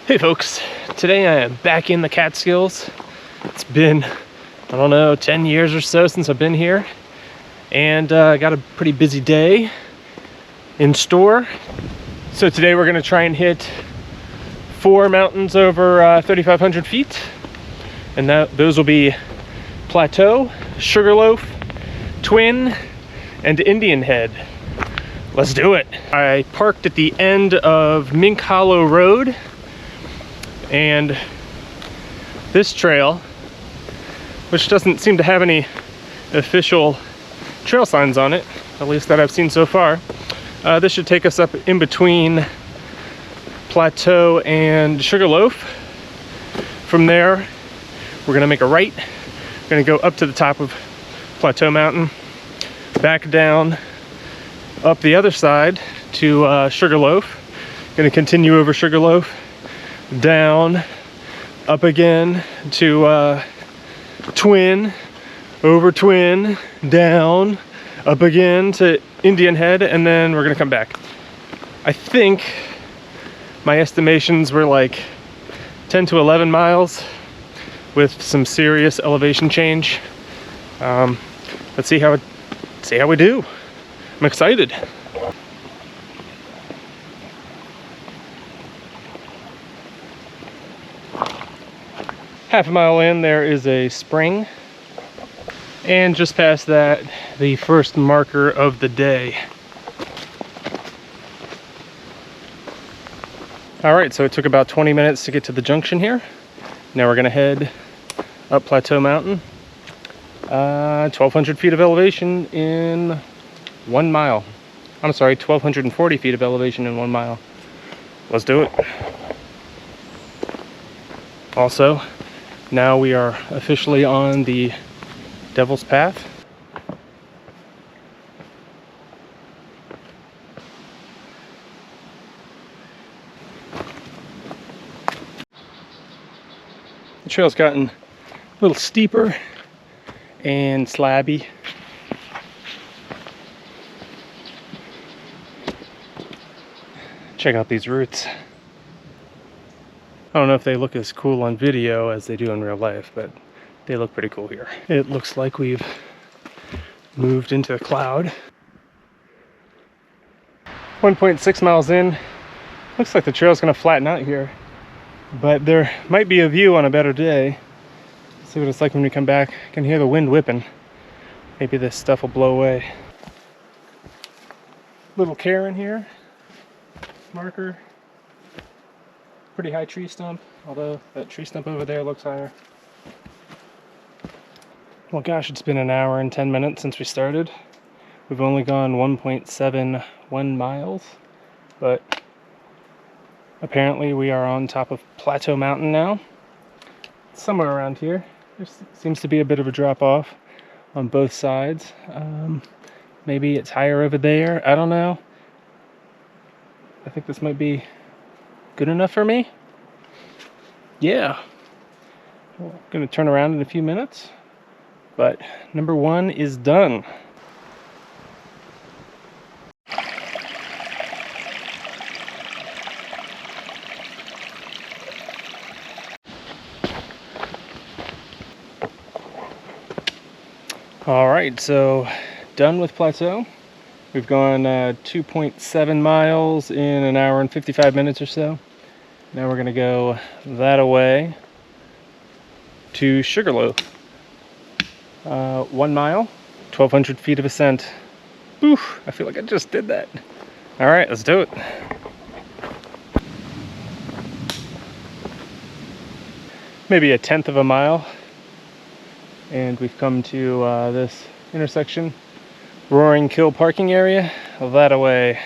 Hey folks, today I am back in the Catskills. It's been, I don't know, 10 years or so since I've been here, and I got a pretty busy day in store. So today we're gonna try and hit 4 mountains over 3,500 feet, and those will be Plateau, Sugarloaf, Twin, and Indian Head. Let's do it. I parked at the end of Mink Hollow Road, and this trail, which doesn't seem to have any official trail signs on it, at least that I've seen so far, this should take us up in between Plateau and Sugarloaf. From there, we're gonna make a right. We're gonna go up to the top of Plateau Mountain, back down, up the other side to Sugarloaf. Gonna continue over Sugarloaf, down, up again to Twin, over Twin, down, up again to Indian Head, and then we're gonna come back. I think my estimations were like 10 to 11 miles with some serious elevation change. Let's see how we do. I'm excited. Half a mile in, there is a spring, and just past that, the first marker of the day. All right, so it took about 20 minutes to get to the junction here. Now we're gonna head up Plateau Mountain. 1,200 feet of elevation in 1 mile. I'm sorry, 1,240 feet of elevation in 1 mile. Let's do it. Also, now we are officially on the Devil's Path. The trail's gotten a little steeper and slabby. Check out these roots. I don't know if they look as cool on video as they do in real life, but they look pretty cool here. It looks like we've moved into a cloud. 1.6 miles in. Looks like the trail's gonna flatten out here, but there might be a view on a better day. Let's see what it's like when we come back. I can hear the wind whipping. Maybe this stuff will blow away. Little cairn here. Marker. Pretty high tree stump, although that tree stump over there looks higher. Well gosh, it's been an hour and 10 minutes since we started. We've only gone 1.71 miles, but apparently we are on top of Plateau Mountain now. Somewhere around here. There seems to be a bit of a drop off on both sides. Maybe it's higher over there, I don't know. I think this might be good enough for me. Yeah. We're gonna turn around in a few minutes, but number 1 is done. All right, so done with Plateau. We've gone 2.7 miles in an hour and 55 minutes or so. Now we're gonna go that away to Sugarloaf. 1 mile, 1,200 feet of ascent. Oof, I feel like I just did that. All right, let's do it. Maybe 1/10 of a mile. And we've come to this intersection. Roaring Kill parking area, that away.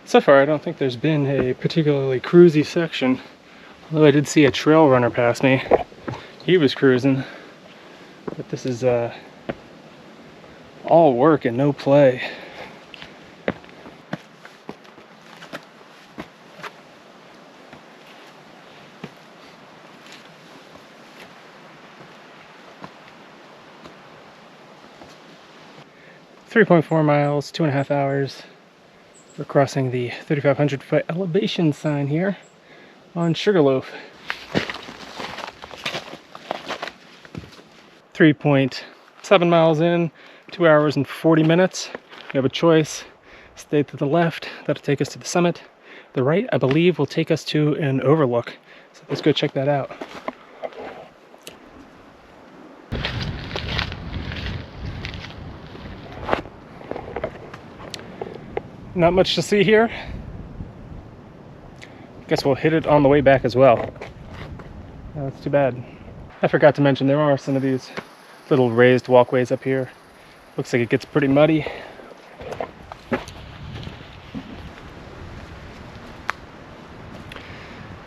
So far, I don't think there's been a particularly cruisy section. Although I did see a trail runner pass me. He was cruising. But this is All work and no play. .4 miles, 2.5 hours. We're crossing the 3,500 foot elevation sign here on Sugarloaf. 3.7 miles in, 2 hours and 40 minutes. We have a choice. Stay to the left, that'll take us to the summit. The right, I believe, will take us to an overlook. So let's go check that out. Not much to see here. Guess we'll hit it on the way back as well. That's too bad. I forgot to mention there are some of these little raised walkways up here. Looks like it gets pretty muddy.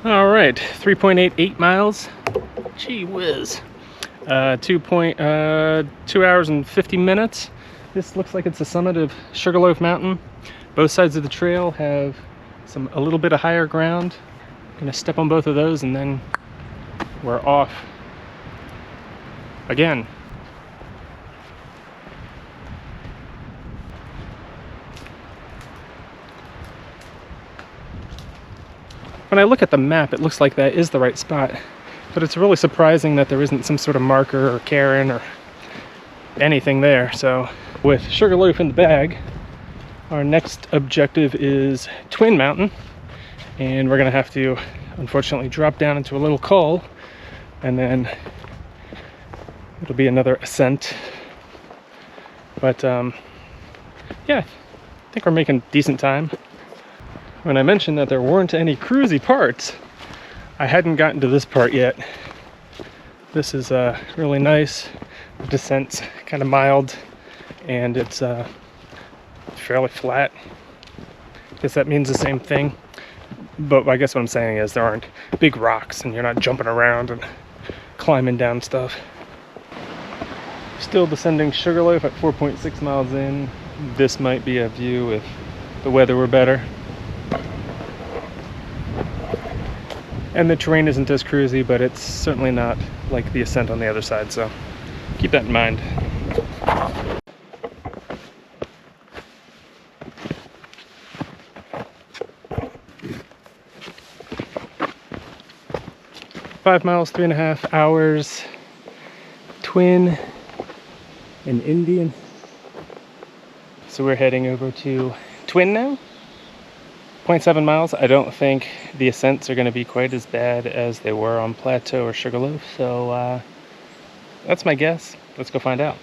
All right, 3.88 miles. Gee whiz. 2 hours and 50 minutes. This looks like it's the summit of Sugarloaf Mountain. Both sides of the trail have a little bit of higher ground. I'm gonna step on both of those and then we're off again. When I look at the map, it looks like that is the right spot, but it's really surprising that there isn't some sort of marker or cairn or anything there. So with Sugarloaf in the bag, our next objective is Twin Mountain, and we're gonna have to unfortunately drop down into a little col, and then it'll be another ascent. But yeah, I think we're making decent time. When I mentioned that there weren't any cruisy parts, I hadn't gotten to this part yet. This is really nice. The descent's kind of mild, and it's fairly flat. I guess that means the same thing, but I guess what I'm saying is there aren't big rocks and you're not jumping around and climbing down stuff. Still descending Sugarloaf at 4.6 miles in. This might be a view if the weather were better. And the terrain isn't as cruisy, but it's certainly not like the ascent on the other side, so keep that in mind. .5 miles, 3.5 hours. Twin and Indian. So we're heading over to Twin now. 0.7 miles. I don't think the ascents are going to be quite as bad as they were on Plateau or Sugarloaf, so that's my guess. Let's go find out.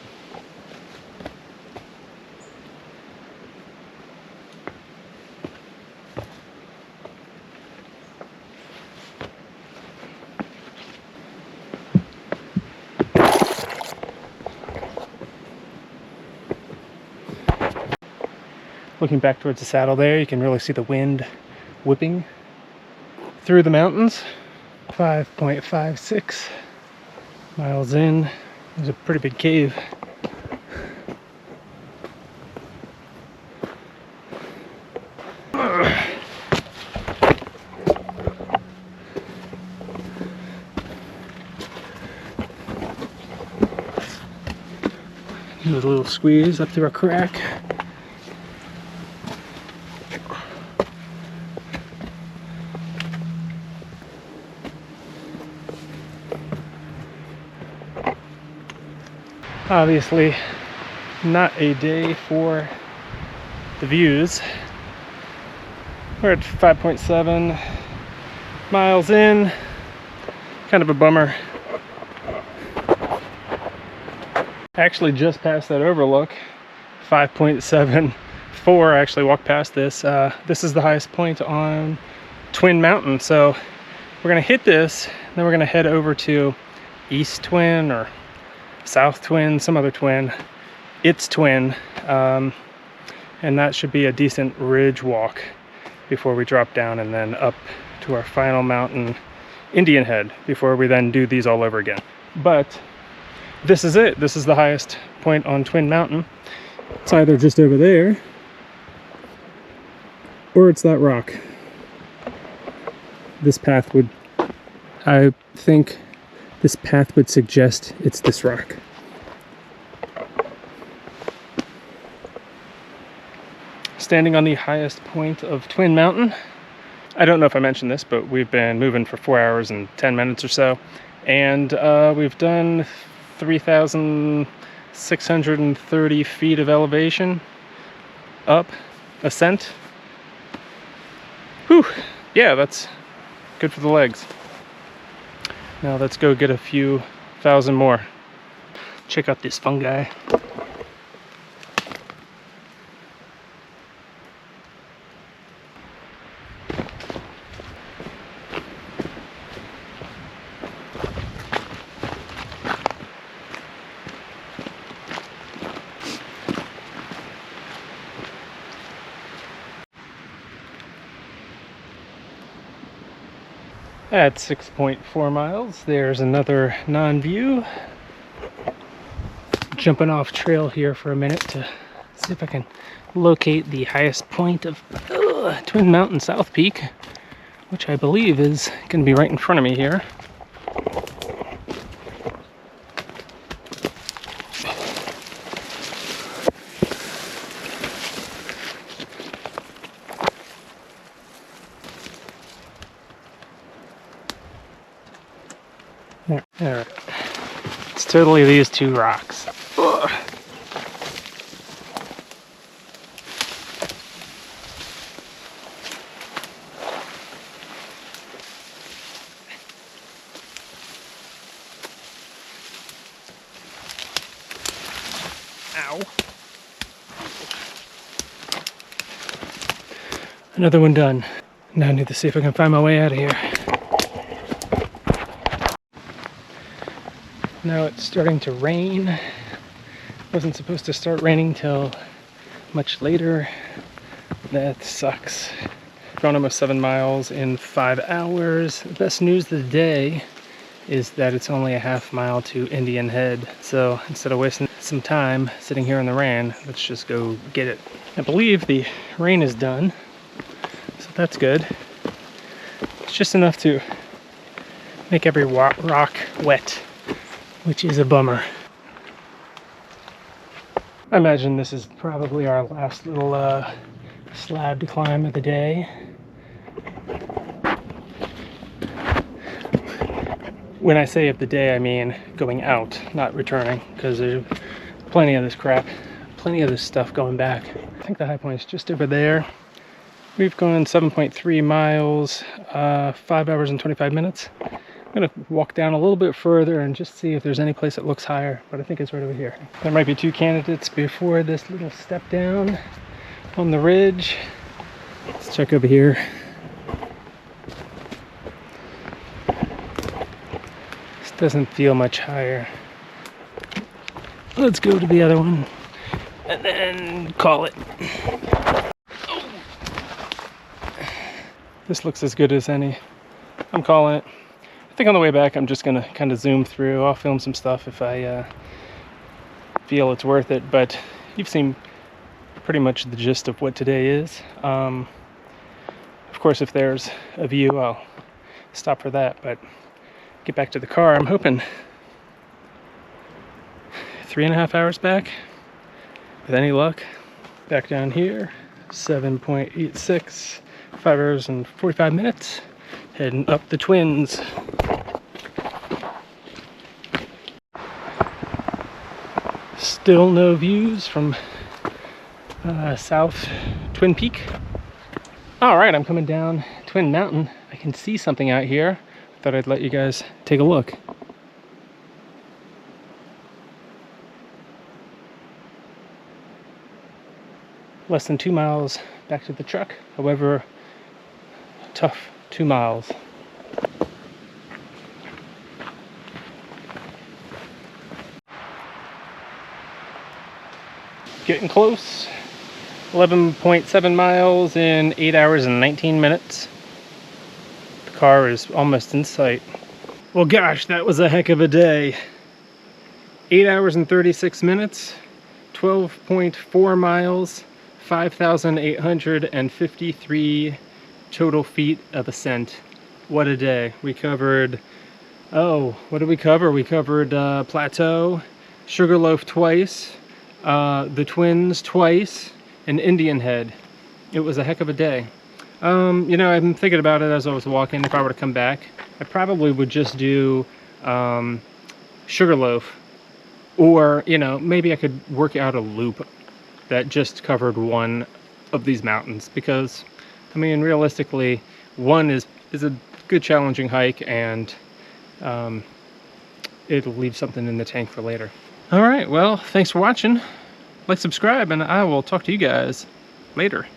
Looking back towards the saddle there, you can really see the wind whipping through the mountains. 5.56 miles in. There's a pretty big cave. Do a little squeeze up through a crack. Obviously, not a day for the views. We're at 5.7 miles in. Kind of a bummer. Actually just passed that overlook. 5.74. I actually walked past this. This is the highest point on Twin Mountain. So we're gonna hit this, then we're gonna head over to East Twin or South Twin, some other twin. It's Twin, and that should be a decent ridge walk before we drop down and then up to our final mountain, Indian Head, before we then do these all over again. But this is it. This is the highest point on Twin Mountain. It's either just over there, or it's that rock. This path would, I think this path would suggest it's this rock. Standing on the highest point of Twin Mountain. I don't know if I mentioned this, but we've been moving for 4 hours and 10 minutes or so. And we've done 3,630 feet of elevation up, ascent. Whew, yeah, that's good for the legs. Now let's go get a few thousand more. Check out this fungi. At 6.4 miles, there's another non-view. Jumping off trail here for a minute to see if I can locate the highest point of Twin Mountain South Peak, which I believe is going to be right in front of me here. Alright, it's totally these two rocks. Ugh. Ow. Another one done. Now I need to see if I can find my way out of here. Now it's starting to rain. It wasn't supposed to start raining till much later. That sucks. Gone almost 7 miles in 5 hours. The best news of the day is that it's only a half mile to Indian Head. So instead of wasting some time sitting here in the rain, let's just go get it. I believe the rain is done, so that's good. It's just enough to make every rock wet, which is a bummer. I imagine this is probably our last little slab to climb of the day. When I say of the day, I mean going out, not returning, because there's plenty of this crap, plenty of this stuff going back. I think the high point is just over there. We've gone 7.3 miles, 5 hours and 25 minutes. I'm gonna walk down a little bit further and just see if there's any place that looks higher, but I think it's right over here. There might be 2 candidates before this little step down on the ridge. Let's check over here. This doesn't feel much higher. Let's go to the other one and then call it. Oh. This looks as good as any. I'm calling it. I think on the way back I'm just gonna kind of zoom through. I'll film some stuff if I feel it's worth it, but you've seen pretty much the gist of what today is. Of course, if there's a view, I'll stop for that, but get back to the car. I'm hoping 3.5 hours back with any luck. Back down here, 7.86, 5 hours and 45 minutes. Heading up the Twins. Still no views from South Twin Peak. All right, I'm coming down Twin Mountain. I can see something out here. Thought I'd let you guys take a look. Less than 2 miles back to the truck. However, tough 2 miles. Getting close. 11.7 miles in 8 hours and 19 minutes. The car is almost in sight. Well, gosh, that was a heck of a day. 8 hours and 36 minutes. 12.4 miles, 5,853 total feet of ascent. What a day. We covered, oh, what did we cover? We covered Plateau, Sugarloaf twice, the Twins twice, and Indian Head. It was a heck of a day. You know, I've been thinking about it as I was walking. If I were to come back, I probably would just do Sugarloaf, or, you know, maybe I could work out a loop that just covered one of these mountains, because, I mean, realistically, one is a good challenging hike, and it'll leave something in the tank for later. All right, well, thanks for watching. Like, subscribe, and I will talk to you guys later.